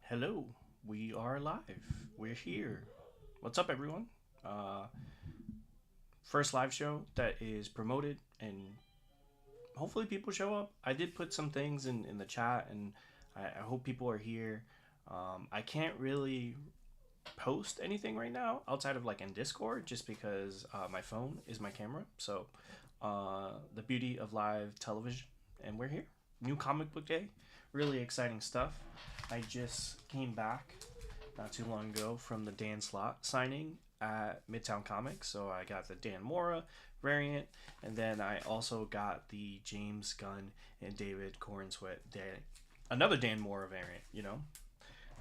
Hello, we are live. We're here. What's up, everyone? Uh, First live show that is promoted, and hopefully people show up. I did put some things in the chat, and I hope people are here. I can't really post anything right now outside of like in Discord, just because my phone is my camera. So, the beauty of live television, and we're here. New comic book day, really exciting stuff. I just came back not too long ago from the Dan Slott signing at Midtown Comics. So I got the Dan Mora variant, and then I also got the James Gunn and David Cornsweet another Dan Mora variant.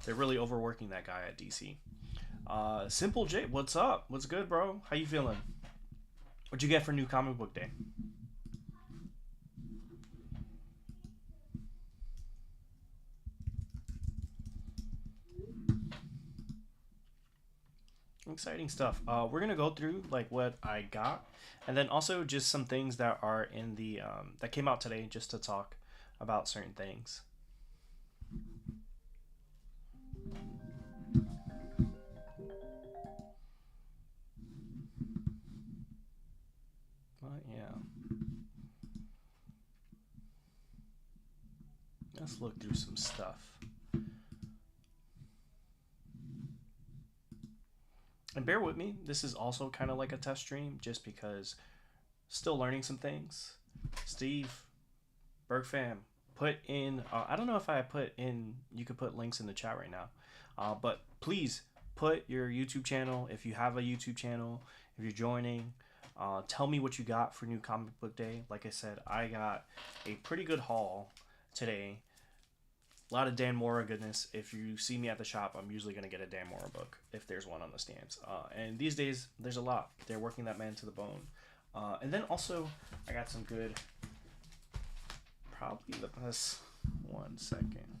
They're really overworking that guy at DC. Simple J, what's up? What's good, bro? How you feeling? What'd you get for new comic book day? Exciting stuff. We're gonna go through like what I got, and then also just some things that are in the that came out today, just to talk about certain things. But yeah, let's look through some stuff. And bear with me, this is also kind of like a test stream, just because still learning some things. Steve Bergfam put in. I don't know if I put in. You could put links in the chat right now, but please put your YouTube channel if you have a YouTube channel. If you're joining, tell me what you got for New Comic Book Day. Like I said, I got a pretty good haul today. A lot of Dan Mora goodness. If you see me at the shop, I'm usually gonna get a Dan Mora book if there's one on the stands. And these days, there's a lot. They're working that man to the bone. And then also, I got some good. Probably the best. 1 second.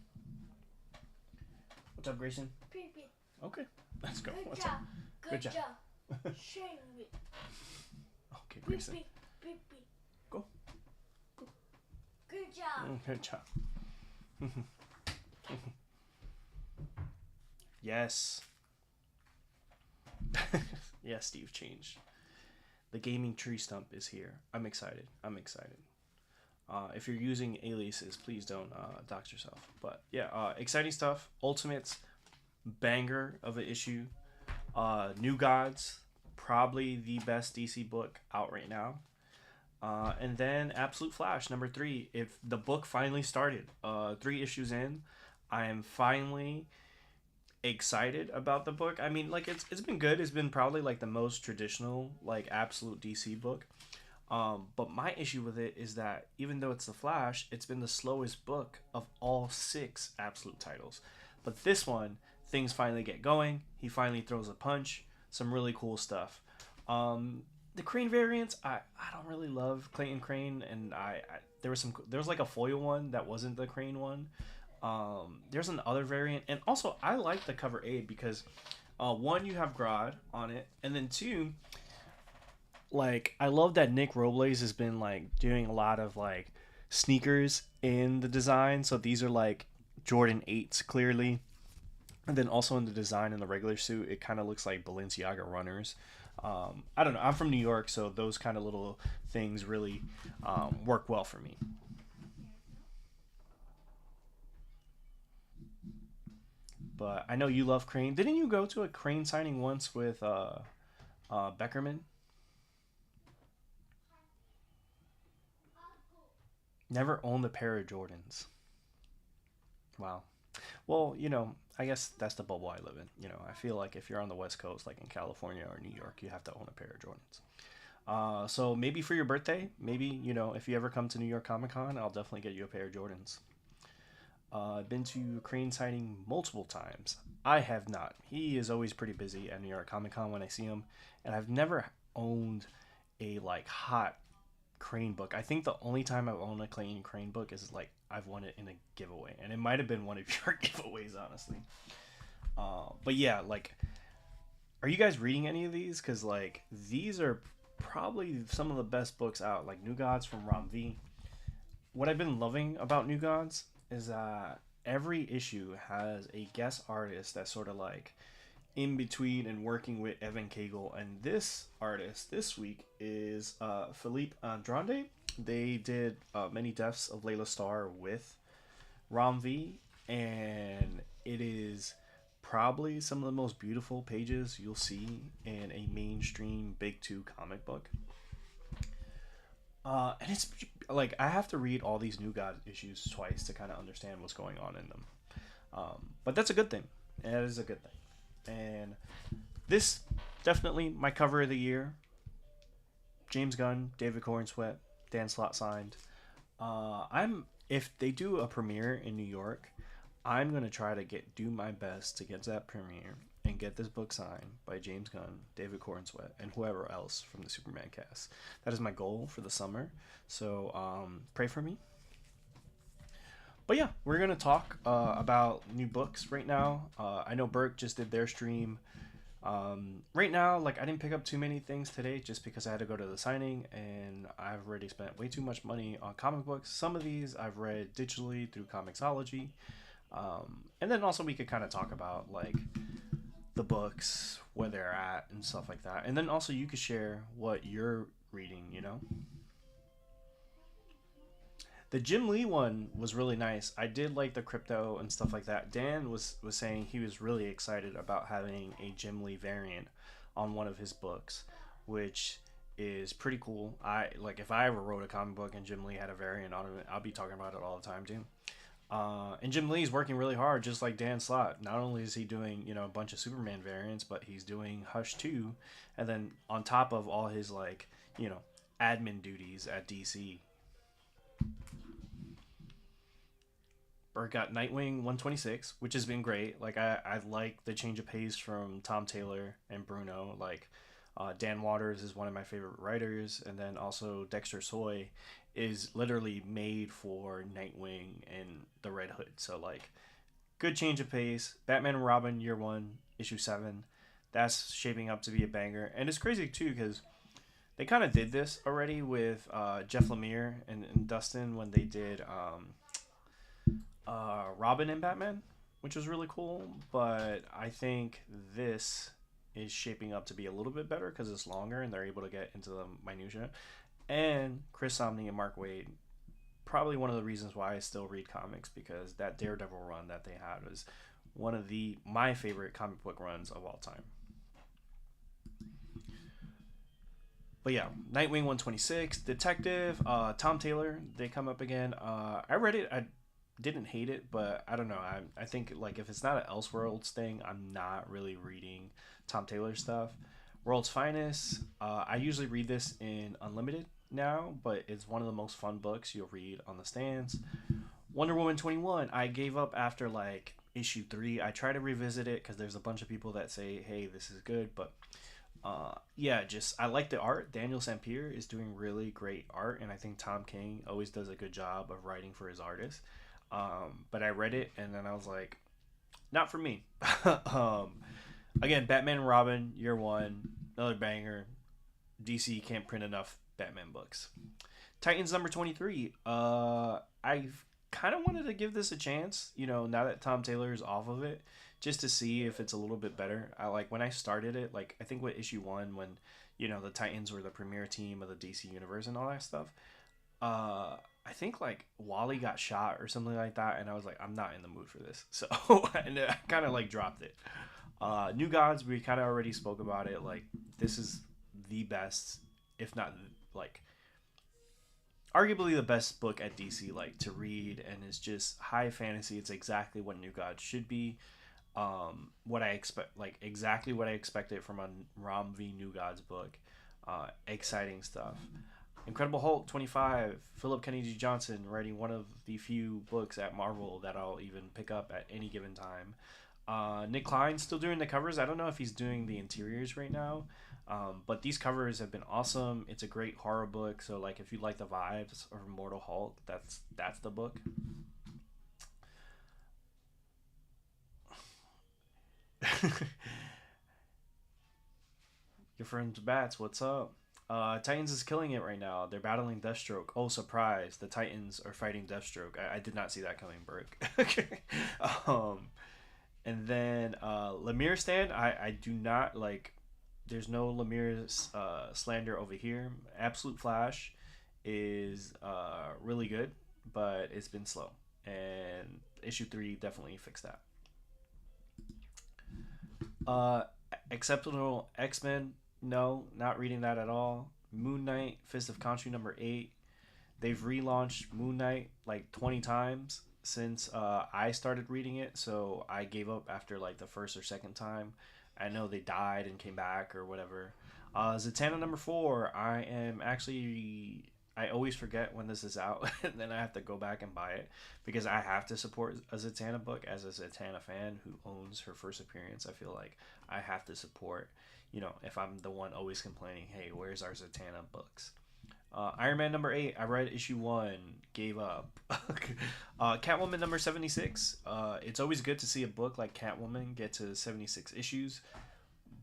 What's up, Grayson? Pee-pee. Okay, let's go. Good What's job. up? Good job. job. Shame it. Okay, Grayson. Pee-pee. Pee-pee. Go. Good job. Good job. Yes. Yes, Steve changed. The gaming tree stump is here. I'm excited. I'm excited. If you're using aliases, please don't dox yourself. But yeah, exciting stuff. Ultimates, banger of an issue. New Gods, probably the best DC book out right now. And then Absolute Flash number 3. If the book finally started, 3 issues in, I am finally excited about the book. I mean, like it's been good. It's been probably like the most traditional like absolute DC book. But my issue with it is that even though it's the Flash, it's been the slowest book of all 6 absolute titles. But this one, things finally get going. He finally throws a punch. Some really cool stuff. The Crane variants, I don't really love Clayton Crane, and there was like a foil one that wasn't the Crane one. There's an other variant, and also I like the cover aid because one, you have Grodd on it, and then two, like I love that Nick Robles has been like doing a lot of like sneakers in the design. So these are like Jordan 8s clearly, and then also in the design in the regular suit, it kind of looks like Balenciaga runners. I don't know. I'm from New York, so those kind of little things really work well for me. But I know you love Crane. Didn't you go to a Crane signing once with Beckerman? Never owned a pair of Jordans. Wow. Well, I guess that's the bubble I live in. I feel like if you're on the West Coast, like in California or New York, you have to own a pair of Jordans. So maybe for your birthday, maybe, if you ever come to New York Comic Con, I'll definitely get you a pair of Jordans. I've been to Crane signing multiple times. I have not. He is always pretty busy at New York Comic Con when I see him, and I've never owned a like hot Crane book. I think the only time I've owned a Crane book is like I've won it in a giveaway, and it might have been one of your giveaways, honestly. But yeah, like, are you guys reading any of these? Because like these are probably some of the best books out. Like New Gods from Ram V. What I've been loving about New Gods is that every issue has a guest artist that's sort of like in between and working with Evan Cagle. And this artist this week is Philippe Andrade. They did Many Deaths of Layla Starr with Ram V, and it is probably some of the most beautiful pages you'll see in a mainstream Big Two comic book. And it's like I have to read all these New God issues twice to kind of understand what's going on in them. But that's a good thing. That is a good thing. And this definitely my cover of the year. James Gunn, David Cornsweet, Dan Slott signed. I'm if they do a premiere in New York, I'm gonna try to do my best to get to that premiere and get this book signed by James Gunn, David Cornsweet, and whoever else from the Superman cast. That is my goal for the summer. So pray for me. But yeah, we're gonna talk about new books right now. I know Burke just did their stream. Right now, like I didn't pick up too many things today just because I had to go to the signing, and I've already spent way too much money on comic books. Some of these I've read digitally through Comixology, and then also we could kind of talk about like the books, where they're at, and stuff like that. And then also you could share what you're reading. The Jim Lee one was really nice. I did like the crypto and stuff like that. Dan was saying he was really excited about having a Jim Lee variant on one of his books, which is pretty cool. I like if I ever wrote a comic book and Jim Lee had a variant on it, I'll be talking about it all the time too. And Jim Lee's working really hard, just like Dan Slott. Not only is he doing a bunch of Superman variants, but he's doing Hush 2, and then on top of all his like admin duties at DC. Or got Nightwing 126, which has been great. Like I like the change of pace from Tom Taylor and Bruno. Like Dan Waters is one of my favorite writers, and then also Dexter Soy is literally made for Nightwing and the Red Hood. So like good change of pace. Batman and Robin Year 1 issue 7. That's shaping up to be a banger, and it's crazy too because they kind of did this already with Jeff Lemire and Dustin when they did. Robin and Batman, which was really cool, but I think this is shaping up to be a little bit better because it's longer and they're able to get into the minutia. And Chris Samnee and Mark Waid, probably one of the reasons why I still read comics, because that Daredevil run that they had was one of my favorite comic book runs of all time. But yeah, Nightwing 126, Detective, Tom Taylor, they come up again. I read it. I didn't hate it, but I don't know. I think like if it's not an Elseworlds thing, I'm not really reading Tom Taylor stuff. World's Finest. I usually read this in Unlimited now, but it's one of the most fun books you'll read on the stands. Wonder Woman 21. I gave up after like issue 3. I try to revisit it because there's a bunch of people that say, "Hey, this is good," but yeah, just I like the art. Daniel Sampier is doing really great art, and I think Tom King always does a good job of writing for his artists. But I read it and then I was like, not for me. Again, Batman and Robin Year 1, another banger. DC can't print enough Batman books. Titans number 23. I've kind of wanted to give this a chance, now that Tom Taylor is off of it, just to see if it's a little bit better. I like when I started it, like I think with issue 1 when the Titans were the premier team of the DC universe and all that stuff. I think like Wally got shot or something like that, and I was like, I'm not in the mood for this, so and I kind of like dropped it. New Gods, we kind of already spoke about it. Like this is the best, if not like arguably the best book at DC like to read, and it's just high fantasy. It's exactly what New Gods should be. What I expect, like exactly what I expected from a Ram V New Gods book. Exciting stuff. Incredible Hulk 25, Philip Kennedy Johnson writing one of the few books at Marvel that I'll even pick up at any given time. Nick Klein still doing the covers. I don't know if he's doing the interiors right now, but these covers have been awesome. It's a great horror book, so like if you like the vibes of Immortal Hulk, that's the book. Your friend's Bats, what's up? Titans is killing it right now. They're battling Deathstroke. Oh, surprise! The Titans are fighting Deathstroke. I did not see that coming, Burke. Okay. um, and then Lemire stand. I do not like. There's no Lemire slander over here. Absolute Flash is really good, but it's been slow. And issue 3 definitely fixed that. Uh, Exceptional X Men. No, not reading that at all. Moon Knight, Fist of Khonshu #8. They've relaunched Moon Knight like 20 times since I started reading it, so I gave up after like the first or second time. I know they died and came back or whatever. Zatanna #4. I am actually. I always forget when this is out, and then I have to go back and buy it because I have to support a Zatanna book as a Zatanna fan who owns her first appearance. I feel like I have to support, if I'm the one always complaining, hey, where's our Zatanna books? Iron Man #8. I read issue 1, gave up. Catwoman #76. It's always good to see a book like Catwoman get to 76 issues,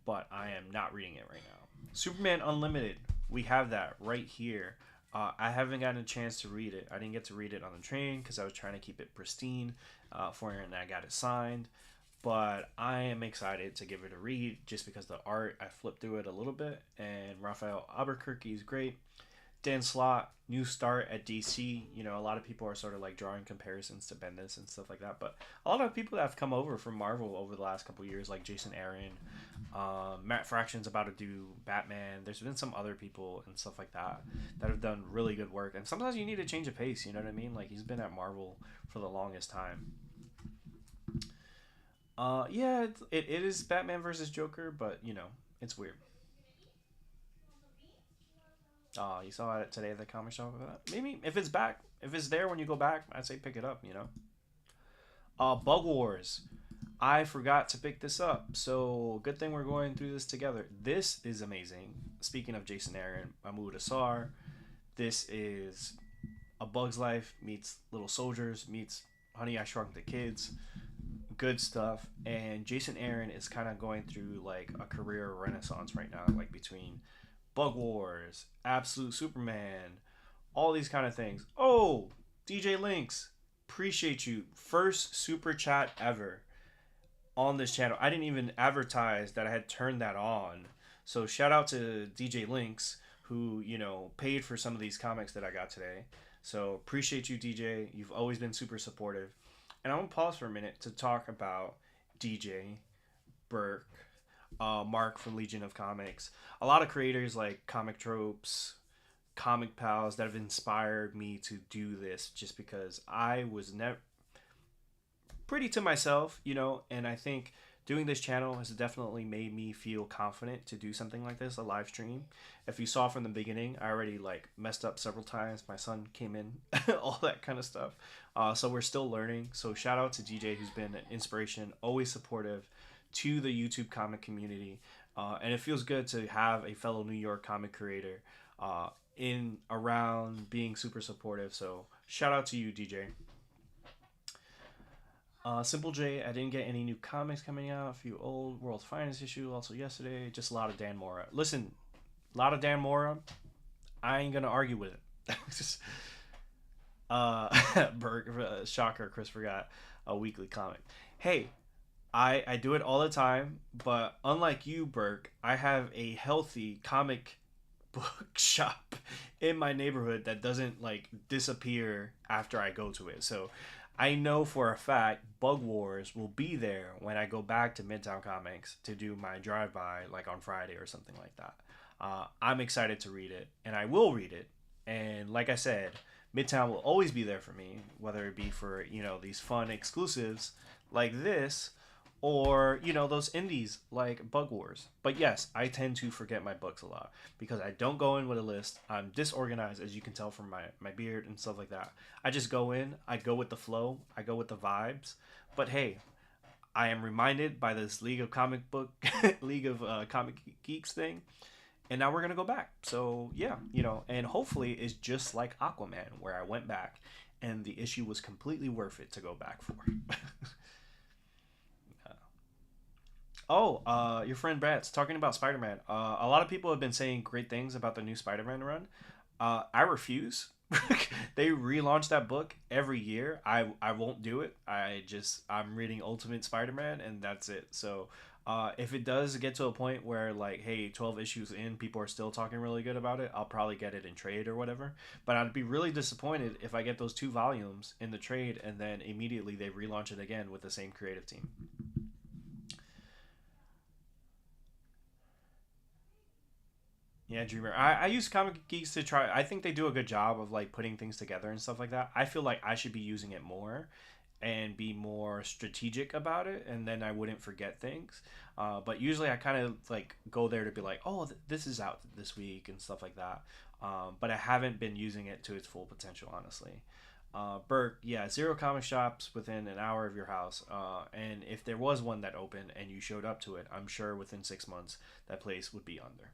but I am not reading it right now. Superman Unlimited. We have that right here. I haven't gotten a chance to read it. I didn't get to read it on the train because I was trying to keep it pristine for it, and I got it signed. But I am excited to give it a read just because the art, I flipped through it a little bit, and Raphael Albuquerque is great. Dan Slott, new start at DC. A lot of people are sort of like drawing comparisons to Bendis and stuff like that. But a lot of people that have come over from Marvel over the last couple of years, like Jason Aaron, Matt Fraction's about to do Batman. There's been some other people and stuff like that have done really good work. And sometimes you need a change of pace. You know what I mean? Like he's been at Marvel for the longest time. Yeah, it is Batman versus Joker, but it's weird. You saw it today at the comic shop. Maybe if it's back, if it's there when you go back, I'd say pick it up. Bug Wars. I forgot to pick this up, so good thing we're going through this together. This is amazing. Speaking of Jason Aaron, Mahmoud Asar, this is A Bug's Life meets Little Soldiers meets Honey I Shrunk the Kids. Good stuff. And Jason Aaron is kind of going through like a career renaissance right now, like between Bug Wars, Absolute Superman, all these kind of things. Oh, DJ Links, appreciate you. First super chat ever on this channel. I didn't even advertise that I had turned that on. So shout out to DJ Links who, paid for some of these comics that I got today. So appreciate you, DJ. You've always been super supportive. And I'm going to pause for a minute to talk about DJ, Burke, Mark from Legion of Comics. A lot of creators like Comic Tropes, Comic Pals that have inspired me to do this just because I was never pretty to myself, and I think doing this channel has definitely made me feel confident to do something like this, a live stream. If you saw from the beginning, I already like messed up several times. My son came in, all that kind of stuff. So we're still learning. So shout out to DJ who's been an inspiration, always supportive to the YouTube comic community. And it feels good to have a fellow New York comic creator in around being super supportive. So shout out to you, DJ. Simple J, I didn't get any new comics coming out. A few old World's Finest issue also yesterday. Just a lot of Dan Mora. Listen, a lot of Dan Mora. I ain't gonna argue with it. Just shocker. Chris forgot a weekly comic. Hey, I do it all the time, but unlike you, Burke, I have a healthy comic book shop in my neighborhood that doesn't like disappear after I go to it. So I know for a fact Bug Wars will be there when I go back to Midtown Comics to do my drive-by like on Friday or something like that. I'm excited to read it, and I will read it. And like I said, Midtown will always be there for me, whether it be for, these fun exclusives like this or, those indies like Bug Wars. But yes, I tend to forget my books a lot because I don't go in with a list. I'm disorganized, as you can tell from my beard and stuff like that. I just go in, I go with the flow, I go with the vibes. But hey, I am reminded by this League of Comic Geeks thing, and now we're gonna go back. So yeah, and hopefully it's just like Aquaman, where I went back, and the issue was completely worth it to go back for. Oh, your friend Brad's talking about Spider-Man. A lot of people have been saying great things about the new Spider-Man run. I refuse. They relaunch that book every year. I won't do it. I'm reading Ultimate Spider-Man and that's it. So, if it does get to a point where like, hey, 12 issues in, people are still talking really good about it, I'll probably get it in trade or whatever. But I'd be really disappointed if I get those 2 volumes in the trade and then immediately they relaunch it again with the same creative team. Yeah, Dreamer. I use Comic Geeks to try. I think they do a good job of like putting things together and stuff like that. I feel like I should be using it more and be more strategic about it, and then I wouldn't forget things. But usually I kind of like go there to be like, oh, this is out this week and stuff like that. But I haven't been using it to its full potential, honestly. Burke, yeah, zero comic shops within an hour of your house. And if there was one that opened and you showed up to it, I'm sure within 6 months that place would be under.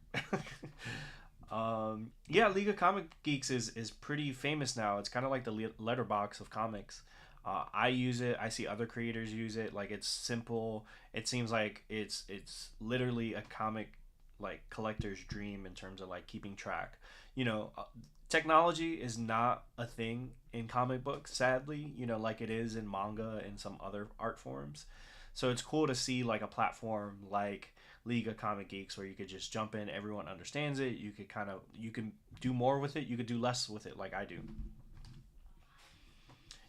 Yeah, League of Comic Geeks is pretty famous now. It's kind of like the letterbox of comics. I use it. I see other creators use it. Like it's simple. It seems like it's literally a comic like collector's dream in terms of like keeping track. You know, technology is not a thing in comic books, sadly. You know, like it is in manga and some other art forms. So it's cool to see like a platform like League of Comic Geeks where you could just jump in, everyone understands it. You can do more with it. You could do less with it, like I do.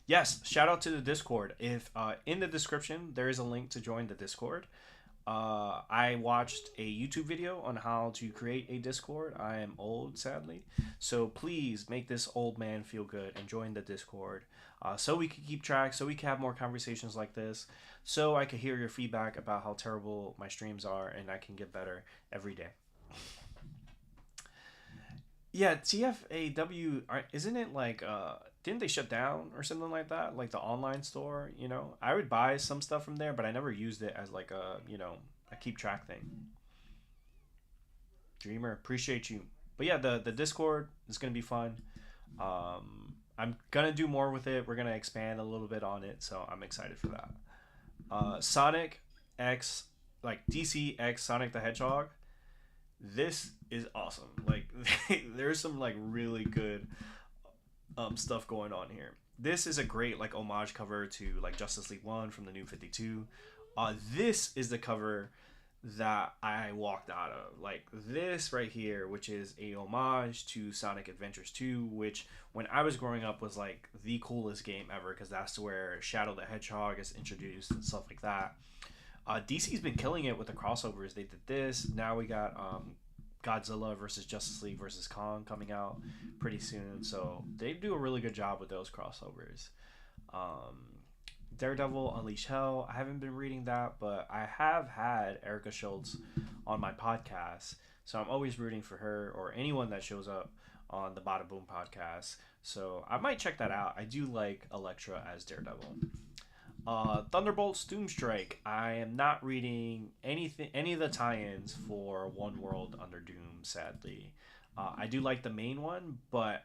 Yes, shout out to the Discord. If in the description there is a link to join the Discord. I watched a YouTube video on how to create a Discord. I am old, sadly, so please make this old man feel good and join the Discord, so we can keep track, so we can have more conversations like this, so I can hear your feedback about how terrible my streams are, and I can get better every day. Yeah, TFAW, isn't it like didn't they shut down or something like that? Like the online store, you know? I would buy some stuff from there, but I never used it as like a keep track thing. Dreamer, appreciate you. But yeah, the Discord is going to be fun. I'm going to do more with it. We're going to expand a little bit on it, so I'm excited for that. Sonic X, like DC X Sonic the Hedgehog. This is awesome. Like there's some like really good stuff going on here. This is a great like homage cover to like Justice League 1 from the New 52. This is the cover that I walked out of. Like this right here, which is a homage to Sonic Adventures 2, which when I was growing up was like the coolest game ever because that's where Shadow the Hedgehog is introduced and stuff like that. DC's been killing it with the crossovers. They did this. Now we got Godzilla versus Justice League versus Kong coming out pretty soon. So they do a really good job with those crossovers. Um, Daredevil Unleash Hell. I haven't been reading that, but I have had Erica Schultz on my podcast. So I'm always rooting for her or anyone that shows up on the Bada Boom podcast. So I might check that out. I do like Elektra as Daredevil. Thunderbolts Doomstrike. I am not reading any of the tie-ins for One World Under Doom. Sadly, I do like the main one, but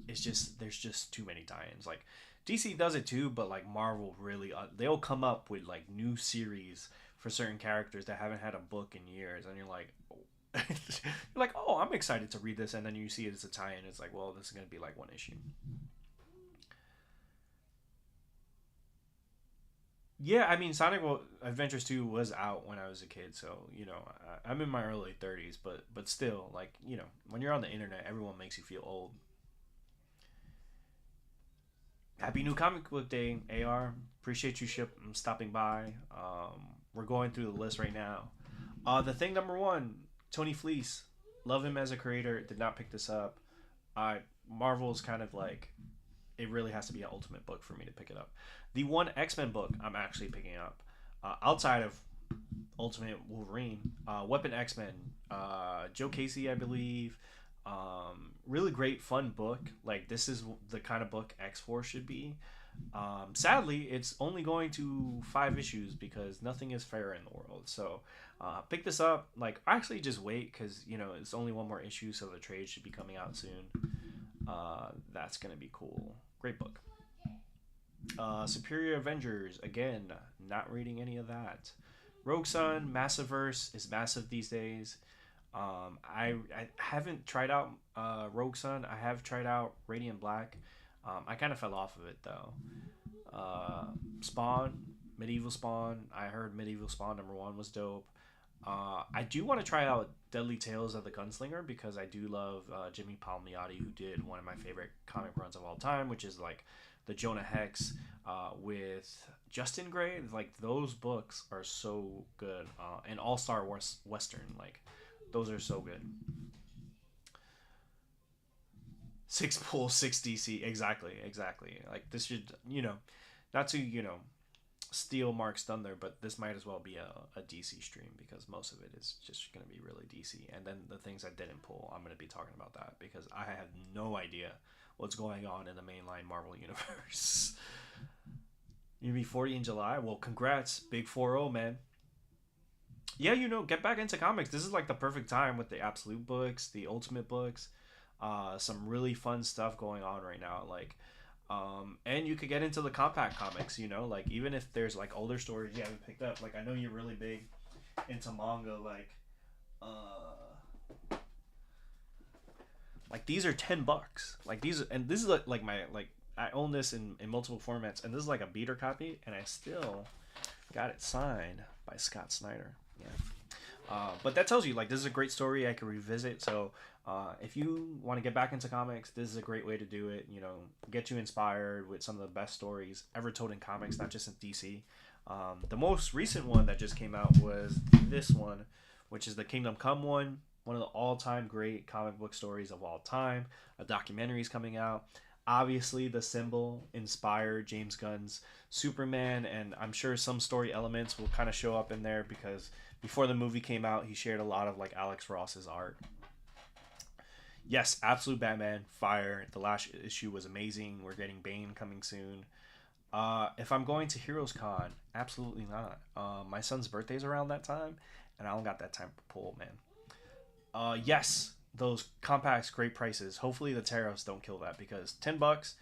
it's just there's just too many tie-ins. Like DC does it too, but like Marvel really they'll come up with like new series for certain characters that haven't had a book in years, and you're like. You're like, oh, I'm excited to read this, and then you see it as a tie-in. It's like, well, this is gonna be like one issue. Yeah, I mean, Adventures 2 was out when I was a kid, so I'm in my early 30s, but still, like when you're on the internet, everyone makes you feel old. Happy New Comic Book Day, AR. Appreciate you stopping by. We're going through the list right now. The thing number one, Tony Fleece. Love him as a creator. Did not pick this up. Marvel's kind of like it really has to be an ultimate book for me to pick it up. The one X-Men book I'm actually picking up, outside of Ultimate Wolverine, Weapon X-Men, Joe Casey, I believe. Really great, fun book. Like this is the kind of book X-Force should be. Sadly, it's only going to 5 issues because nothing is fair in the world. So, pick this up. Like, actually, just wait because it's only one more issue, so the trade should be coming out soon. That's gonna be cool. Great book. Superior Avengers, again, not reading any of that. Rogue Sun, Massiverse is massive these days. I haven't tried out Rogue Sun. I have tried out Radiant Black. I kind of fell off of it though. Uh, Spawn, Medieval Spawn. I heard Medieval Spawn number one was dope. I do want to try out Deadly Tales of the Gunslinger because I do love Jimmy Palmiotti, who did one of my favorite comic runs of all time, which is like the Jonah Hex with Justin Gray. Like those books are so good, and All Star Western. Like those are so good. Six pull, six DC. Exactly, exactly. Like this should, not to steal Mark's thunder, but this might as well be a DC stream because most of it is just going to be really DC. And then the things I didn't pull, I'm going to be talking about that because I have no idea what's going on in the mainline Marvel universe. You be 40 in July? Well, congrats, big 4-0, man. Yeah, get back into comics. This is like the perfect time with the Absolute books, the Ultimate books, some really fun stuff going on right now. Like, and you could get into the compact comics. Like even if there's like older stories you haven't picked up. Like I know you're really big into manga. Like these are $10. Like these, and this is like my like I own this in multiple formats, and this is like a beater copy, and I still got it signed by Scott Snyder. Yeah. But that tells you like this is a great story I can revisit. So if you want to get back into comics, this is a great way to do it. Get you inspired with some of the best stories ever told in comics, not just in DC. The most recent one that just came out was this one, which is the Kingdom Come one of the all-time great comic book stories of all time. A documentary is coming out. Obviously, the symbol inspired James Gunn's Superman, and I'm sure some story elements will kind of show up in there because before the movie came out, he shared a lot of like Alex Ross's art. Yes, Absolute Batman, fire. The last issue was amazing. We're getting Bane coming soon. If I'm going to Heroes Con, absolutely not. My son's birthday's around that time, and I don't got that time to pull, man. Yes, those compacts, great prices. Hopefully the tariffs don't kill that because $10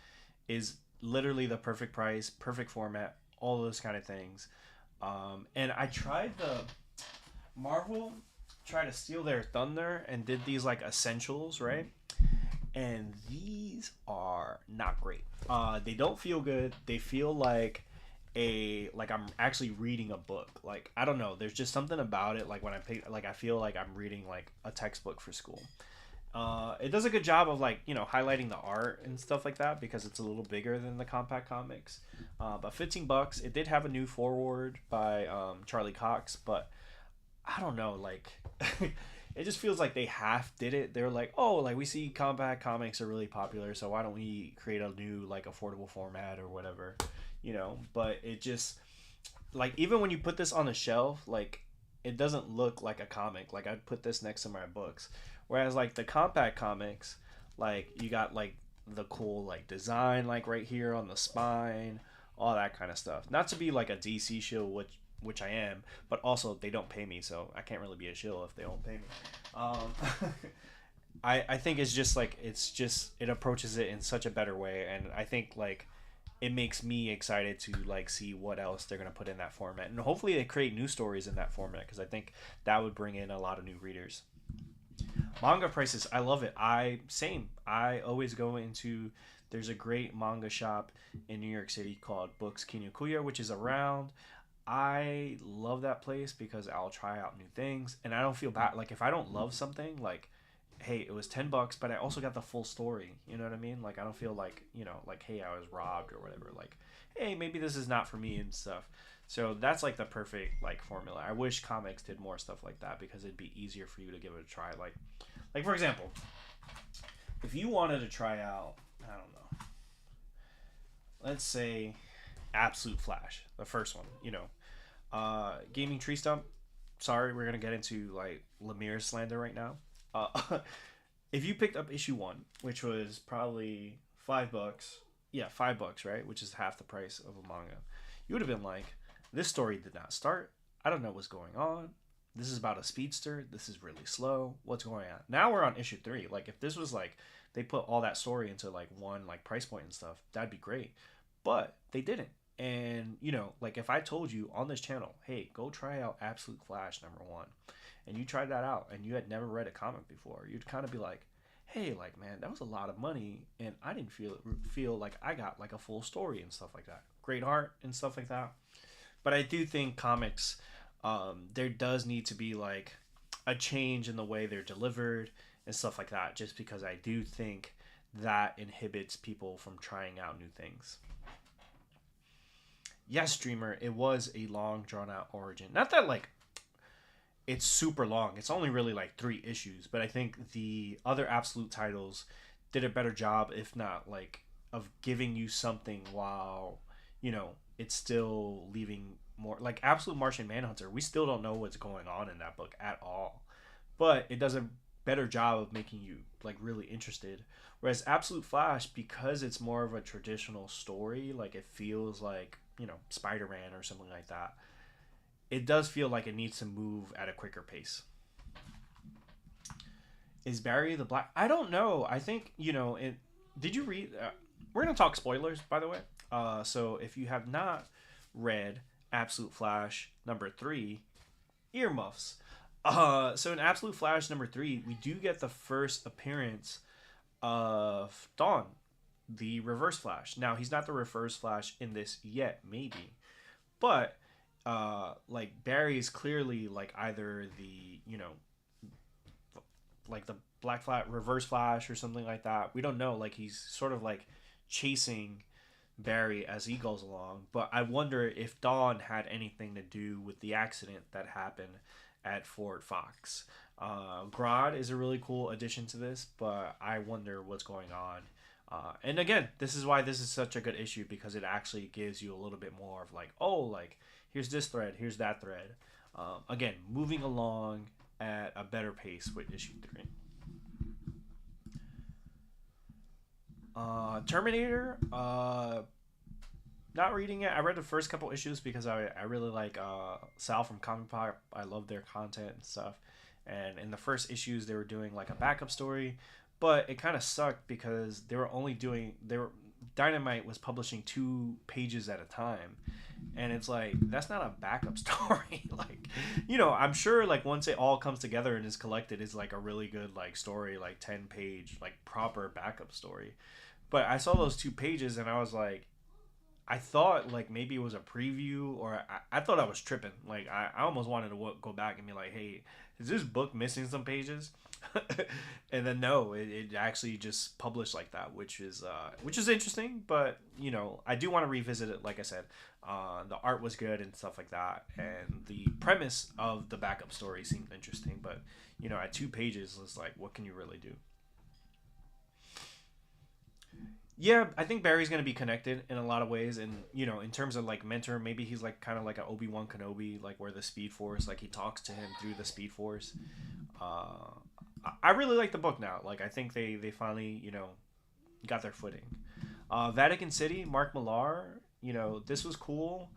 is literally the perfect price, perfect format, all those kind of things. And I tried the Marvel tried to steal their thunder and did these like essentials, right? And these are not great. They don't feel good. They feel like I'm actually reading a book. Like I don't know. There's just something about it. Like when I pick, like I feel like I'm reading like a textbook for school. It does a good job of like highlighting the art and stuff like that because it's a little bigger than the compact comics. But $15. It did have a new forward by Charlie Cox, but I don't know. Like it just feels like they half did it. They're like, oh, like we see compact comics are really popular, so why don't we create a new like affordable format or whatever, But it just like even when you put this on the shelf, like it doesn't look like a comic. Like I'd put this next to my books, whereas like the compact comics, like you got like the cool like design like right here on the spine, all that kind of stuff. Not to be like a DC shill, which I am, but also they don't pay me, so I can't really be a shill if they don't pay me. Um, I think it's just like it approaches it in such a better way, and I think like it makes me excited to like see what else they're gonna put in that format, and hopefully they create new stories in that format because I think that would bring in a lot of new readers. Manga prices, I love it. I always go into there's a great manga shop in New York City called Books Kinokuya, which is around. I love that place because I'll try out new things and I don't feel bad. Like if I don't love something, like hey, it was $10, but I also got the full story. You know what I mean? Like I don't feel like like hey, I was robbed or whatever. Like hey, maybe this is not for me and stuff. So that's like the perfect like formula. I wish comics did more stuff like that because it'd be easier for you to give it a try. Like for example, if you wanted to try out, I don't know, let's say Absolute Flash, the first one, Gaming Tree Stump. Sorry, we're gonna get into like Lemire slander right now. If you picked up issue one, which was probably $5, yeah, $5, right, which is half the price of a manga, you would have been like, this story did not start. I don't know what's going on. This is about a speedster. This is really slow. What's going on? Now we're on issue three. Like if this was like they put all that story into like one like price point and stuff, that'd be great. but they didn't. And like if I told you on this channel, hey, go try out Absolute Flash #1, and you tried that out and you had never read a comic before, you'd kind of be like, hey, like, man, that was a lot of money, and I didn't feel like I got like a full story and stuff like that. Great art and stuff like that. But I do think comics, there does need to be like a change in the way they're delivered and stuff like that, just because I do think that inhibits people from trying out new things. Yes, Dreamer, it was a long drawn out origin. Not that like it's super long. It's only really like 3 issues, but I think the other Absolute titles did a better job, if not like, of giving you something while it's still leaving more. Like Absolute Martian Manhunter, we still don't know what's going on in that book at all, but it does a better job of making you like really interested. Whereas Absolute Flash, because it's more of a traditional story, like it feels like Spider-Man or something like that, it does feel like it needs to move at a quicker pace. Is Barry the Black? I don't know. I think did you read? We're gonna talk spoilers, by the way. So if you have not read Absolute Flash #3, earmuffs. So in Absolute Flash #3, we do get the first appearance of Dawn, the Reverse Flash. Now he's not the Reverse Flash in this yet, maybe, but like Barry is clearly like either the like the Black Flat Reverse Flash or something like that. We don't know. Like he's sort of like chasing Barry as he goes along. But I wonder if Dawn had anything to do with the accident that happened at Fort Fox. Grodd is a really cool addition to this, but I wonder what's going on. And again, this is why this is such a good issue, because it actually gives you a little bit more of like, oh, like here's this thread, here's that thread. Again, moving along at a better pace with issue 3. Terminator, not reading it. I read the first couple issues because I really like Sal from Comic Pop. I love their content and stuff. And in the first issues, they were doing like a backup story, but it kind of sucked because Dynamite was publishing 2 pages at a time, and it's like that's not a backup story. Like, I'm sure like once it all comes together and is collected, it's like a really good like story, like 10-page like proper backup story. But I saw those 2 pages and I was like, I thought like maybe it was a preview, or I thought I was tripping. Like I almost wanted to go back and be like, hey, is this book missing some pages? And then no, it actually just published like that, which is interesting. But I do want to revisit it. Like I said, the art was good and stuff like that, and the premise of the backup story seemed interesting. But at 2 pages, it's like, what can you really do? Yeah, I think Barry's gonna be connected in a lot of ways, and in terms of like mentor, maybe he's like kind of like an Obi-Wan Kenobi, like where the Speed Force, like he talks to him through the Speed Force. I really like the book now. Like I think they finally got their footing. Vatican City, Mark Millar, this was cool.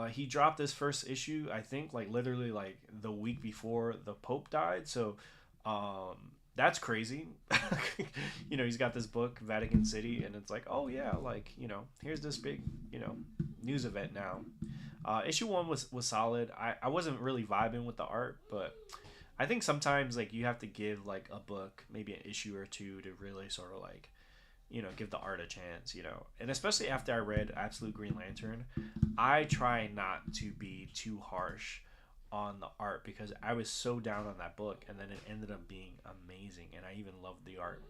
He dropped his first issue, I think, like literally like the week before the Pope died. So that's crazy. He's got this book, Vatican City, and it's like, oh yeah, like here's this big news event now. Issue 1 was solid. I wasn't really vibing with the art, but I think sometimes like you have to give like a book maybe an issue or 2 to really sort of like give the art a chance, and especially after I read Absolute Green Lantern, I try not to be too harsh on the art, because I was so down on that book, and then it ended up being amazing, and I even loved the art.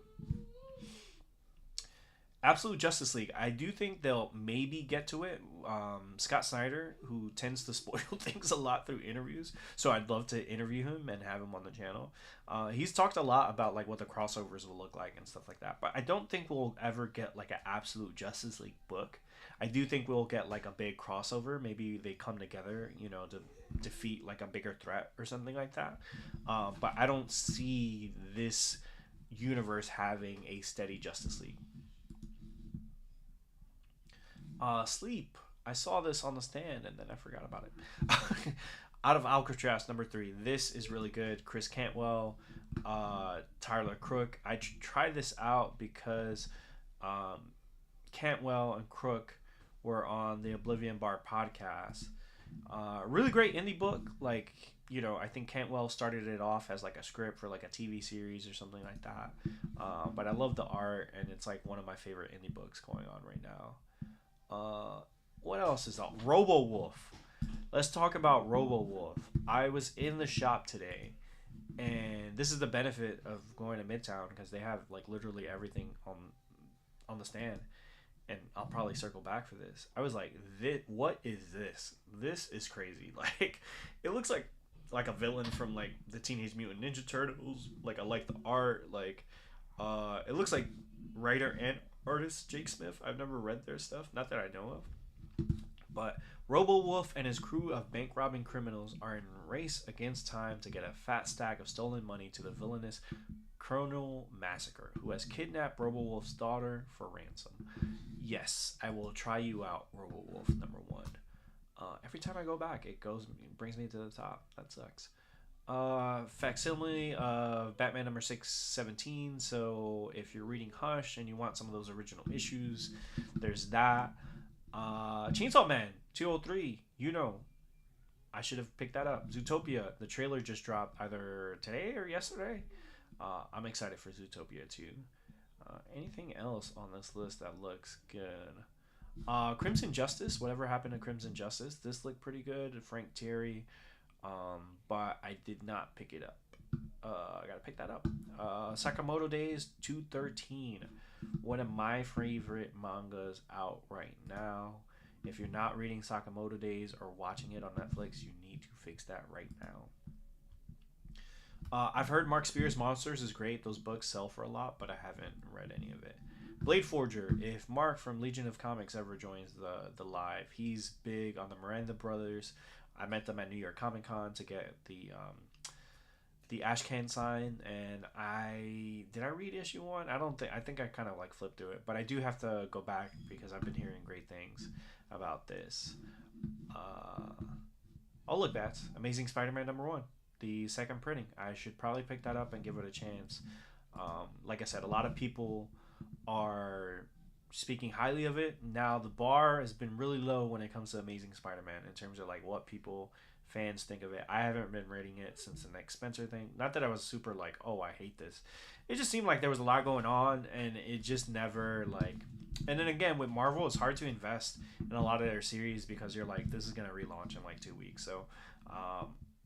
Absolute Justice League, I do think they'll maybe get to it. Scott Snyder, who tends to spoil things a lot through interviews, so I'd love to interview him and have him on the channel. He's talked a lot about like what the crossovers will look like and stuff like that, but I don't think we'll ever get like an Absolute Justice League book. I do think we'll get like a big crossover. Maybe they come together, to defeat like a bigger threat or something like that. But I don't see this universe having a steady Justice League. Sleep. I saw this on the stand and then I forgot about it. Out of Alcatraz #3. This is really good. Chris Cantwell, Tyler Crook. I tried this out because Cantwell and Crook were on the Oblivion Bar podcast. Really great indie book. Like, I think Cantwell started it off as like a script for like a TV series or something like that. But I love the art, and it's like one of my favorite indie books going on right now. What else is out? Robo Wolf. Let's talk about Robo Wolf. I was in the shop today, and this is the benefit of going to Midtown because they have like literally everything on the stand. And I'll probably circle back for this. I was like, what is this? This is crazy. Like, it looks like a villain from like the Teenage Mutant Ninja Turtles. Like, I like the art. Like, it looks like writer and artist Jake Smith. I've never read their stuff, not that I know of. But Robo Wolf and his crew of bank robbing criminals are in race against time to get a fat stack of stolen money to the villainous Chronal Massacre, who has kidnapped Robo Wolf's daughter for ransom. Yes, I will try you out, Robo Wolf number 1. Every time I go back, it brings me to the top. That sucks. Facsimile of Batman number 617. So if you're reading Hush and you want some of those original issues, there's that. Chainsaw Man 203. I should have picked that up. Zootopia. The trailer just dropped either today or yesterday. I'm excited for Zootopia too. Anything else on this list that looks good? Crimson Justice. Whatever happened to Crimson Justice? This looked pretty good. Frank Terry. But I did not pick it up. I gotta pick that up. Sakamoto Days 213. One of my favorite mangas out right now. If you're not reading Sakamoto Days or watching it on Netflix, you need to fix that right now. I've heard Mark Spears' Monsters is great. Those books sell for a lot, but I haven't read any of it. Blade Forger. If Mark from Legion of Comics ever joins the live, he's big on the Miranda Brothers. I met them at New York Comic Con to get the Ashcan sign, and I read issue 1. I think I kind of like flipped through it, but I do have to go back because I've been hearing great things about this. Look, that's Amazing Spider-Man number 1. The second printing. I should probably pick that up and give it a chance. Like I said, a lot of people are speaking highly of it. Now the bar has been really low when it comes to Amazing Spider-Man in terms of like what fans think of it. I haven't been reading it since the Nick Spencer thing. Not that I was super like, oh, I hate this. It just seemed like there was a lot going on, and it just never like. And then again, with Marvel, it's hard to invest in a lot of their series because you're like, this is gonna relaunch in like 2 weeks. So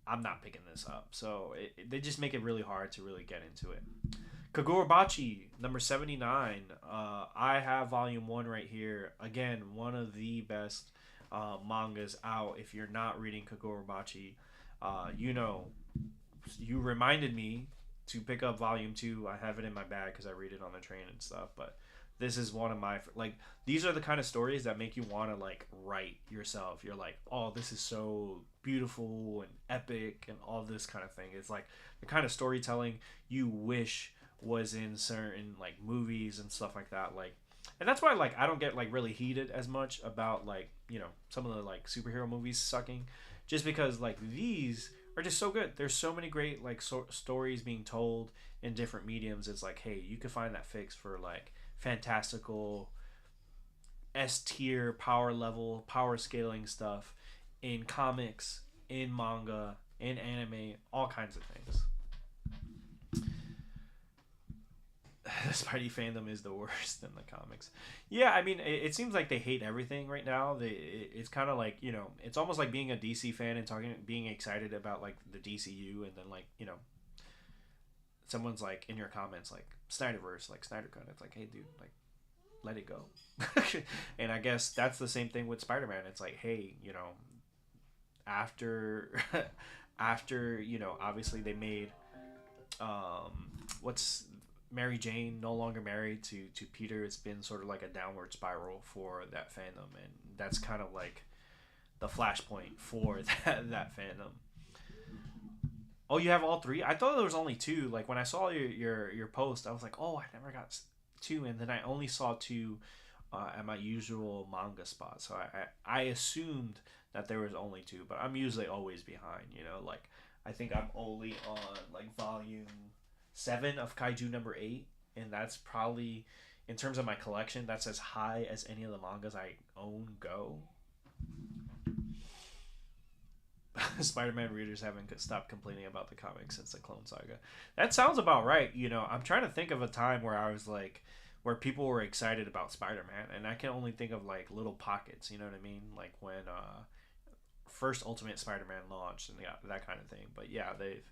I'm not picking this up. So they just make it really hard to really get into it. Kagurabachi, number 79. I have volume 1 right here. Again, one of the best mangas out. If you're not reading Kagurabachi, you reminded me to pick up volume 2. I have it in my bag because I read it on the train and stuff. But this is one of my, like, these are the kind of stories that make you want to, like, write yourself. You're like, oh, this is so beautiful and epic and all this kind of thing. It's like the kind of storytelling you wish was in certain, like, movies and stuff like that. Like, and that's why, like, I don't get, like, really heated as much about, like, some of the, like, superhero movies sucking. Just because, like, these are just so good. There's so many great, like, stories being told in different mediums. It's like, hey, you could find that fix for, like, fantastical S tier power level power scaling stuff in comics, in manga, in anime, all kinds of things. The Spidey fandom is the worst in the comics. Yeah, I mean, it seems like they hate everything right now. It's kind of like, it's almost like being a DC fan and being excited about like the DCU, and then like, someone's like in your comments like Snyderverse, like Snyder Cut. It's like, hey dude, like let it go. And I guess that's the same thing with Spider-Man. It's like, hey, after obviously they made what's Mary Jane no longer married to Peter. It's been sort of like a downward spiral for that fandom, and that's kind of like the flashpoint for that fandom. Oh, you have all 3? I thought there was only 2. Like when I saw your post, I was like, oh, I never got 2, and then I only saw 2 at my usual manga spot. So I assumed that there was only 2, but I'm usually always behind. Like I think I'm only on like volume 7 of Kaiju number 8, and that's probably in terms of my collection, that's as high as any of the mangas I own go. Spider-Man readers haven't stopped complaining about the comics since the Clone Saga. That sounds about right. You know, I'm trying to think of a time where I was like, where people were excited about Spider-Man, and I can only think of like little pockets. You know what I mean? Like when first Ultimate Spider-Man launched and that kind of thing. But yeah, they've.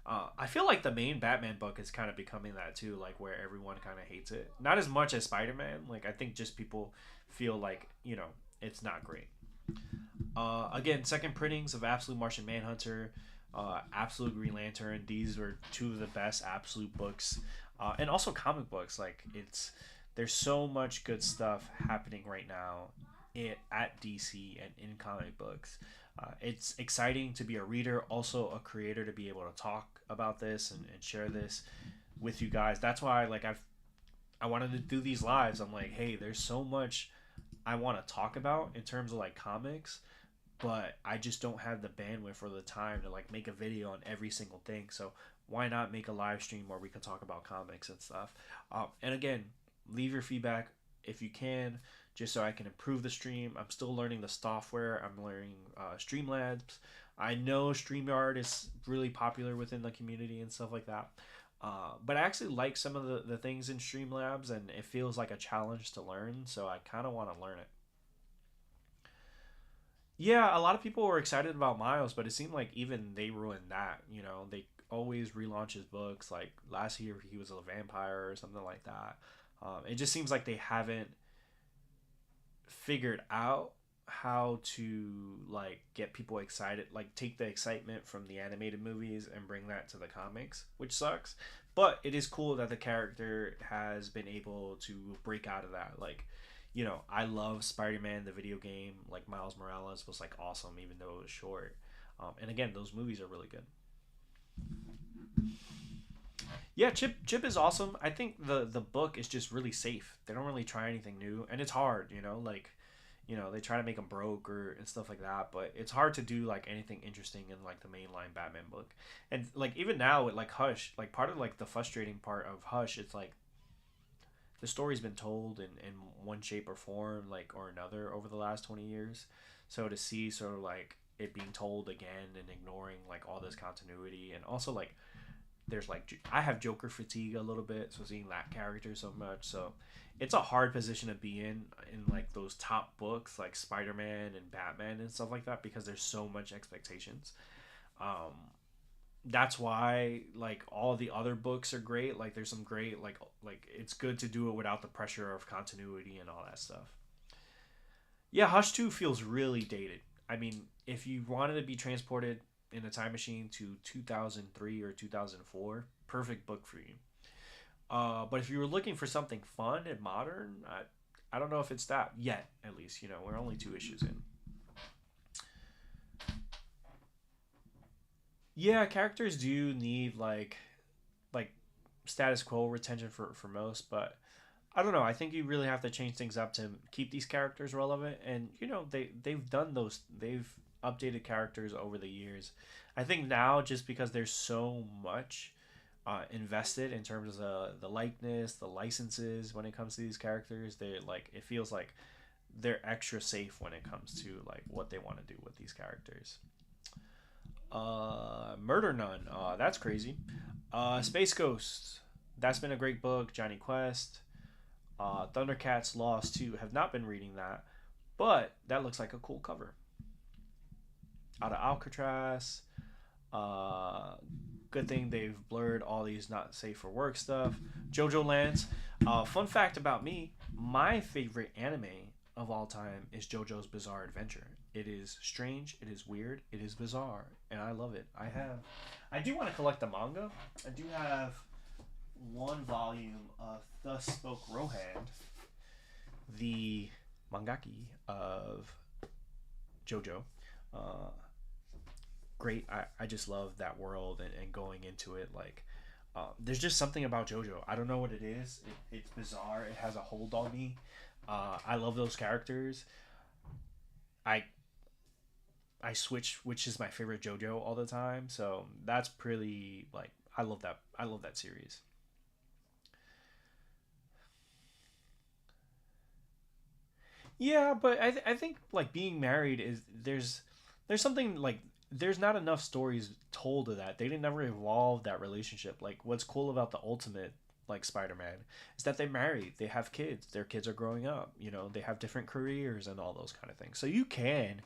I feel like the main Batman book is kind of becoming that too, like where everyone kind of hates it. Not as much as Spider-Man. Like I think just people feel like it's not great. Again, second printings of Absolute Martian Manhunter, Absolute Green Lantern. These were two of the best Absolute books, and also comic books. Like there's so much good stuff happening right now, at DC and in comic books. It's exciting to be a reader, also a creator, to be able to talk about this and share this with you guys. That's why I wanted to do these lives. I'm like, hey, there's so much I want to talk about in terms of like comics, but I just don't have the bandwidth or the time to like make a video on every single thing. So why not make a live stream where we can talk about comics and stuff? And again, leave your feedback if you can, just so I can improve the stream. I'm still learning the software. I'm learning Streamlabs. I know StreamYard is really popular within the community and stuff like that. But I actually like some of the things in Streamlabs, and it feels like a challenge to learn, so I kind of want to learn it. Yeah, a lot of people were excited about Miles, but it seemed like even they ruined that. You know, they always relaunch his books. Like last year, he was a vampire or something like that. It just seems like they haven't figured out how to like get people excited, like take the excitement from the animated movies and bring that to the comics, which sucks. But it is cool that the character has been able to break out of that. Like, I love Spider-Man the video game. Like Miles Morales was like awesome, even though it was short. And again, those movies are really good. Yeah, Chip is awesome. I think the book is just really safe. They don't really try anything new, and it's hard. Like they try to make them broke and stuff like that, but it's hard to do like anything interesting in like the mainline Batman book. And like even now with like Hush, like part of like the frustrating part of Hush, it's like the story's been told in one shape or form, like, or another over the last 20 years. So to see sort of like it being told again and ignoring like all this continuity, and also like there's like I have Joker fatigue a little bit, so seeing that character so much, so it's a hard position to be in like those top books like Spider-Man and Batman and stuff like that, because there's so much expectations. That's why like all the other books are great. Like there's some great like it's good to do it without the pressure of continuity and all that stuff. Yeah, Hush 2 feels really dated. I mean, if you wanted to be transported in a time machine to 2003 or 2004, perfect book for you. But if you were looking for something fun and modern, I don't know if it's that yet. At least we're only 2 issues in. Yeah, characters do need like status quo retention for most, but I don't know. I think you really have to change things up to keep these characters relevant, and they've done those. They've updated characters over the years. I think now, just because there's so much invested in terms of the likeness, the licenses when it comes to these characters, they like it feels like they're extra safe when it comes to like what they want to do with these characters. Murder Nun. That's crazy. Space Ghost. That's been a great book. Johnny Quest. Thundercats Lost 2. Have not been reading that, but that looks like a cool cover. Out of Alcatraz. Good thing they've blurred all these not safe for work stuff. JoJo Lands. Fun fact about me: my favorite anime of all time is JoJo's Bizarre Adventure. It is strange, it is weird, it is bizarre, and I love it. I do want to collect the manga. I do have one volume of Thus Spoke Rohan, the mangaki of JoJo. Great. I just love that world and going into it. Like, there's just something about JoJo. I don't know what it is. It's bizarre. It has a hold on me. I love those characters. I switch which is my favorite JoJo all the time. So that's pretty like I love that. I love that series. Yeah, but I think like being married is there's something like there's not enough stories told of that. They didn't never evolve that relationship. Like what's cool about the Ultimate like Spider-Man is that they're married, they have kids, their kids are growing up, you know, they have different careers and all those kind of things. So you can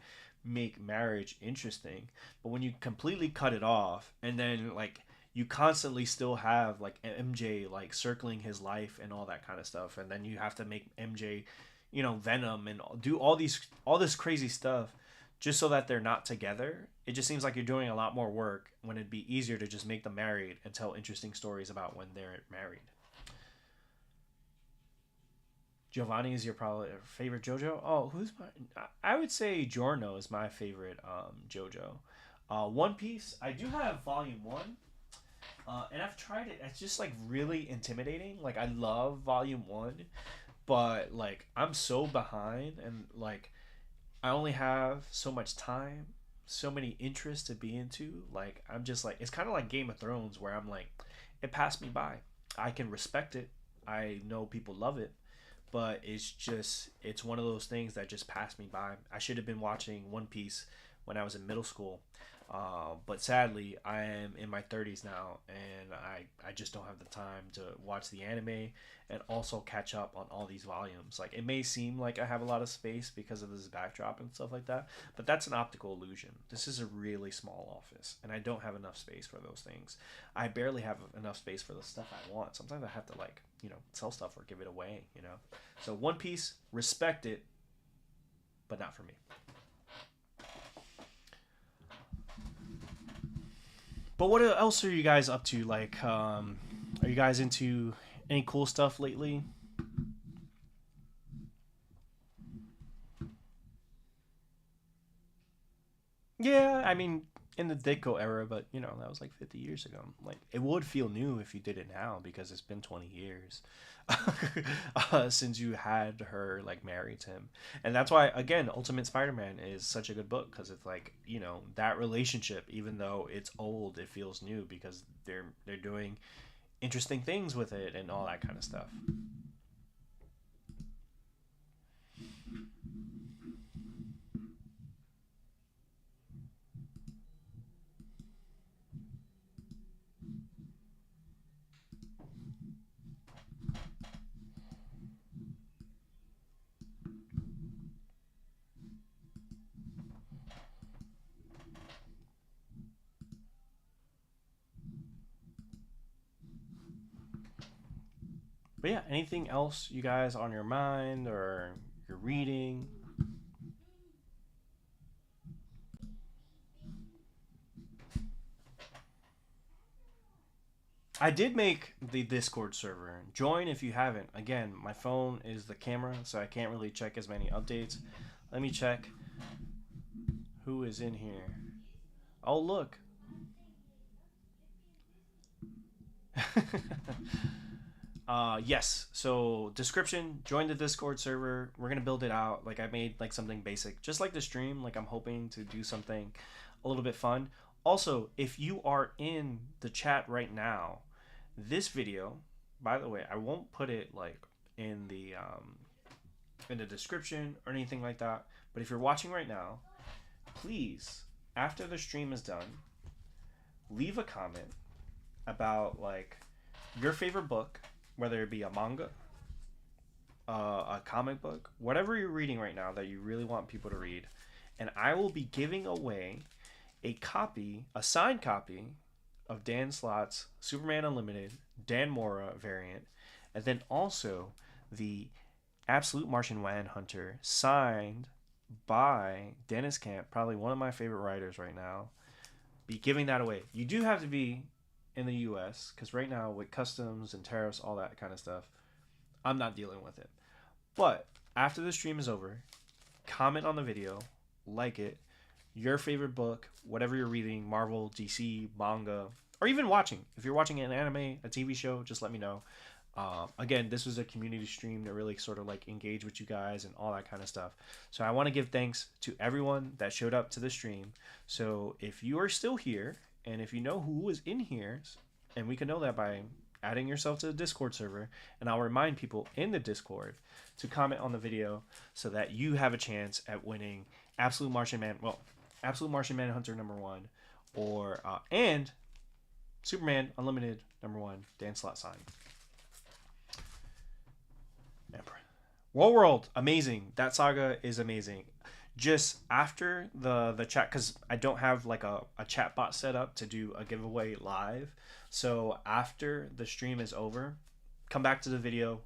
make marriage interesting, but when you completely cut it off and then like you constantly still have like MJ like circling his life and all that kind of stuff, and then you have to make MJ, you know, Venom and do all this crazy stuff just so that they're not together. It just seems like you're doing a lot more work when it'd be easier to just make them married and tell interesting stories about when they're married. Giovanni is your probably favorite JoJo. Oh, who's my? I would say Giorno is my favorite JoJo. One Piece. I do have Volume One, and I've tried it. It's just like really intimidating. Like I love Volume One, but like I'm so behind, and like I only have so much time, so many interests to be into. Like I'm just like it's kind of like Game of Thrones, where I'm like, it passed me by. I can respect it. I know people love it, but it's one of those things that just passed me by. I should have been watching One Piece when I was in middle school, but sadly I am in my 30s now, and I just don't have the time to watch the anime and also catch up on all these volumes. Like it may seem like I have a lot of space because of this backdrop and stuff like that, but that's an optical illusion. This is a really small office, and I don't have enough space for those things. I barely have enough space for the stuff I want. Sometimes I have to like, you know, sell stuff or give it away, you know. So One Piece, respect it, but not for me. But what else are you guys up to? Like, are you guys into any cool stuff lately? Yeah, I mean, in the Ditko era, but you know, that was like 50 years ago. Like, it would feel new if you did it now because it's been 20 years since you had her like married to him. And that's why, again, Ultimate Spider Man is such a good book because it's like, you know, that relationship, even though it's old, it feels new because they're doing interesting things with it and all that kind of stuff. But yeah, anything else you guys on your mind or you're reading? I did make the Discord server. Join if you haven't. Again, my phone is the camera, so I can't really check as many updates. Let me check who is in here. Oh, look. Yes. So description, join the Discord server. We're gonna build it out. Like I made like something basic, just like the stream. Like I'm hoping to do something a little bit fun. Also, if you are in the chat right now, this video, by the way, I won't put it like in the description or anything like that. But if you're watching right now, please, after the stream is done, leave a comment about like your favorite book, whether it be a manga, a comic book, whatever you're reading right now that you really want people to read, and I will be giving away a copy, a signed copy of Dan Slott's Superman Unlimited Dan Mora variant, and then also the Absolute Martian Manhunter signed by Dennis Camp, probably one of my favorite writers right now. Be giving that away. You do have to be in the US because right now with customs and tariffs, all that kind of stuff, I'm not dealing with it. But after the stream is over, comment on the video, like it, your favorite book, whatever you're reading, Marvel, DC, manga, or even watching. If you're watching an anime, a TV show, just let me know. Again, this was a community stream to really sort of like engage with you guys and all that kind of stuff. So I want to give thanks to everyone that showed up to the stream. So if you are still here and if you know who was in here, and we can know that by adding yourself to the Discord server, and I'll remind people in the Discord to comment on the video so that you have a chance at winning Absolute Martian Manhunter #1, or and Superman Unlimited #1 Dan Slott sign. World, amazing. That saga is amazing. Just after the chat, because I don't have like a chat bot set up to do a giveaway live. So after the stream is over, come back to the video,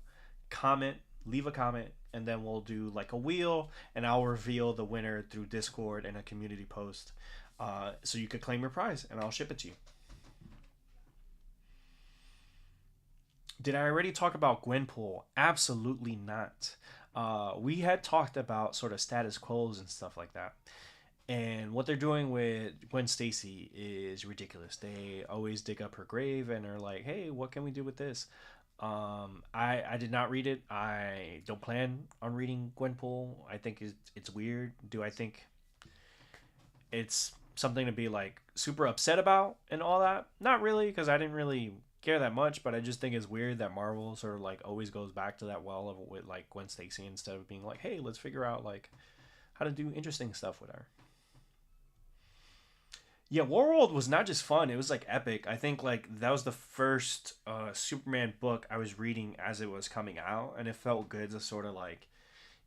comment, leave a comment, and then we'll do like a wheel, and I'll reveal the winner through Discord and a community post. So you could claim your prize, and I'll ship it to you. Did I already talk about Gwenpool? Absolutely not. We had talked about sort of status quos and stuff like that. And what they're doing with Gwen Stacy is ridiculous. They always dig up her grave and are like, hey, what can we do with this? I did not read it. I don't plan on reading Gwenpool. I think it's weird. Do I think it's something to be like super upset about and all that? Not really, because I didn't really care that much, but I just think it's weird that Marvel sort of like always goes back to that well of with like Gwen Stacy instead of being like, hey, let's figure out like how to do interesting stuff with her. Yeah, Warworld was not just fun, it was like epic. I think like that was the first Superman book I was reading as it was coming out, and it felt good to sort of like,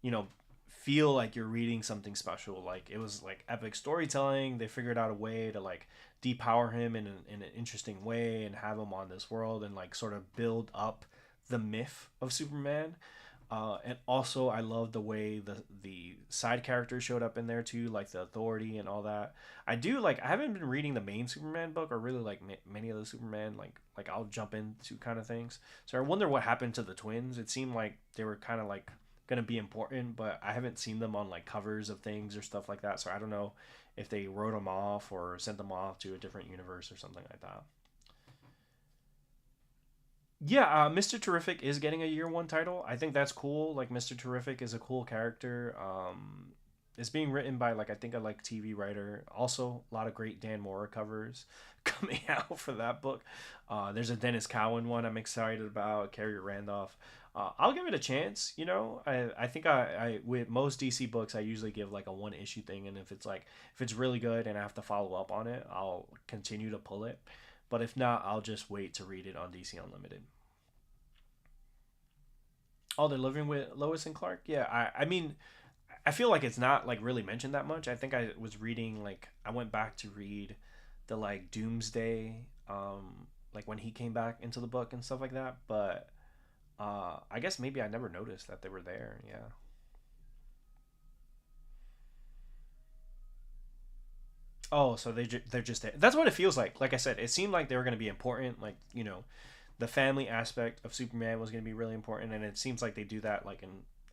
you know, feel like you're reading something special. Like it was like epic storytelling. They figured out a way to like depower him in an interesting way and have him on this world and like sort of build up the myth of Superman. And also I love the way the side characters showed up in there too, like the Authority and all that. I haven't been reading the main Superman book or really like many of the Superman, like I'll jump into kind of things. So I wonder what happened to the twins. It seemed like they were kind of like gonna be important, but I haven't seen them on like covers of things or stuff like that, so I don't know if they wrote them off or sent them off to a different universe or something like that. Yeah, Mr. Terrific is getting a year one title. I think that's cool. Like Mr. Terrific is a cool character. It's being written by like I think a like TV writer. Also, a lot of great Dan Mora covers coming out for that book. There's a Dennis Cowan one I'm excited about. Carrie Randolph. I'll give it a chance. You know, I think I with most DC books I usually give like a one issue thing, and if it's really good and I have to follow up on it, I'll continue to pull it. But if not, I'll just wait to read it on DC Unlimited. Oh, they're living with Lois and Clark. Yeah, I mean, I feel like it's not like really mentioned that much. I think I was reading like I went back to read the like Doomsday, like when he came back into the book and stuff like that. But I guess maybe I never noticed that they were there. Yeah. Oh, so they're just there. That's what it feels like. Like I said, it seemed like they were going to be important. Like the family aspect of Superman was going to be really important, and it seems like they do that like in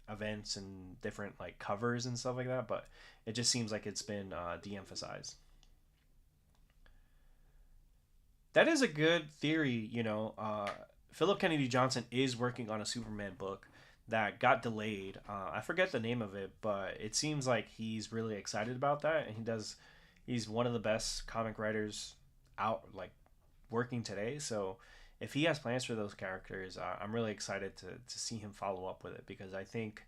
events and different like covers and stuff like that. But it just seems like it's been de-emphasized. That is a good theory. Philip Kennedy Johnson is working on a Superman book that got delayed. I forget the name of it, but it seems like he's really excited about that, and he's one of the best comic writers out like working today. So if he has plans for those characters, I'm really excited to see him follow up with it, because I think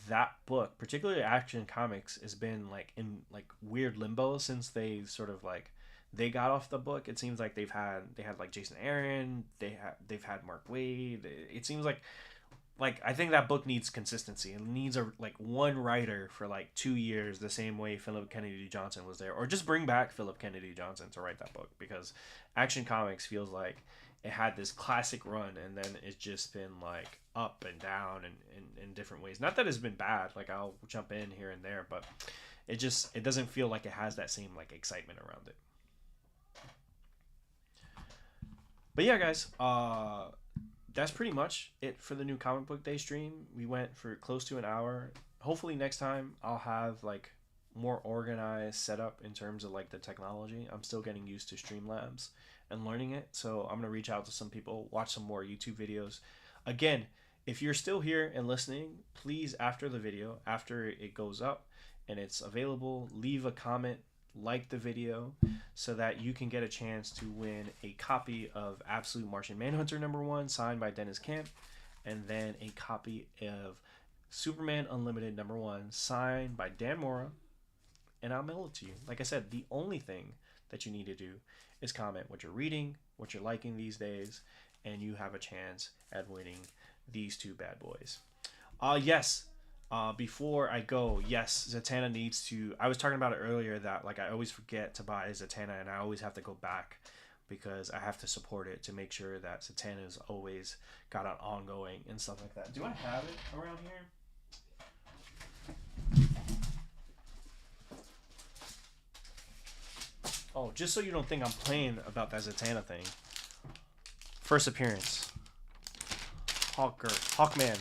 that book, particularly Action Comics, has been like in like weird limbo since they sort of like they got off the book. It seems like they had like Jason Aaron, they've had Mark Wade. It seems like I think that book needs consistency. It needs a like one writer for like 2 years, the same way Philip Kennedy Johnson was there, or just bring back Philip Kennedy Johnson to write that book, because Action Comics feels like it had this classic run, and then it's just been like up and down and in different ways. Not that it's been bad, like I'll jump in here and there, but it doesn't feel like it has that same like excitement around it. But yeah, guys, that's pretty much it for the new comic book day stream. We went for close to an hour. Hopefully next time I'll have like more organized setup in terms of like the technology. I'm still getting used to Streamlabs and learning it, so I'm gonna reach out to some people, watch some more YouTube videos. Again, if you're still here and listening, please, after the video, after it goes up and it's available, leave a comment, like the video, so that you can get a chance to win a copy of Absolute Martian Manhunter #1 signed by Dennis Camp, and then a copy of Superman Unlimited #1 signed by Dan Mora, and I'll mail it to you. Like I said, the only thing that you need to do is comment what you're reading, what you're liking these days, and you have a chance at winning these two bad boys. Yes. Before I go, yes, Zatanna needs to. I was talking about it earlier that like I always forget to buy Zatanna, and I always have to go back because I have to support it to make sure that Zatanna's always got an ongoing and stuff like that. Do I have it around here? Oh, just so you don't think I'm playing about that Zatanna thing. First appearance. Hawkman,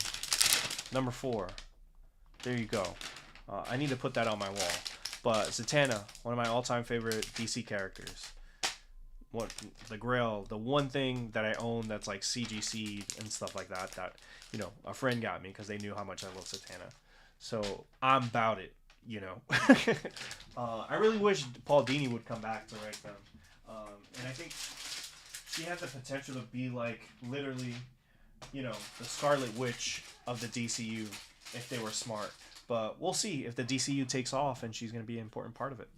#4. There you go. I need to put that on my wall. But Zatanna, one of my all-time favorite DC characters. What the Grail, the one thing that I own that's like CGC and stuff like that. That a friend got me because they knew how much I love Zatanna. So I'm about it. I really wish Paul Dini would come back to write them. And I think she has the potential to be like literally, the Scarlet Witch of the DCU if they were smart. But we'll see if the DCU takes off and she's going to be an important part of it.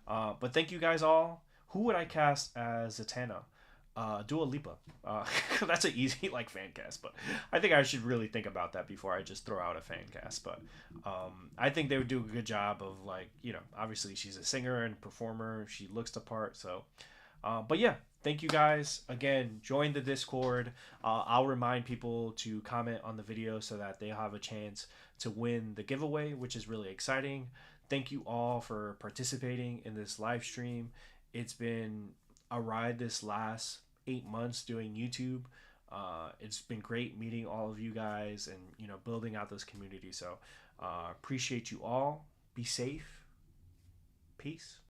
But thank you guys all. Who would I cast as Zatanna? Dua Lipa. That's an easy fan cast, but I think I should really think about that before I just throw out a fan cast. But I think they would do a good job of obviously she's a singer and performer. She looks the part. So, but yeah, thank you guys again. Join the Discord. I'll remind people to comment on the video so that they have a chance to win the giveaway, which is really exciting. Thank you all for participating in this live stream. It's been a ride this last 8 months doing YouTube. It's been great meeting all of you guys and building out this community. So appreciate you all. Be safe. Peace.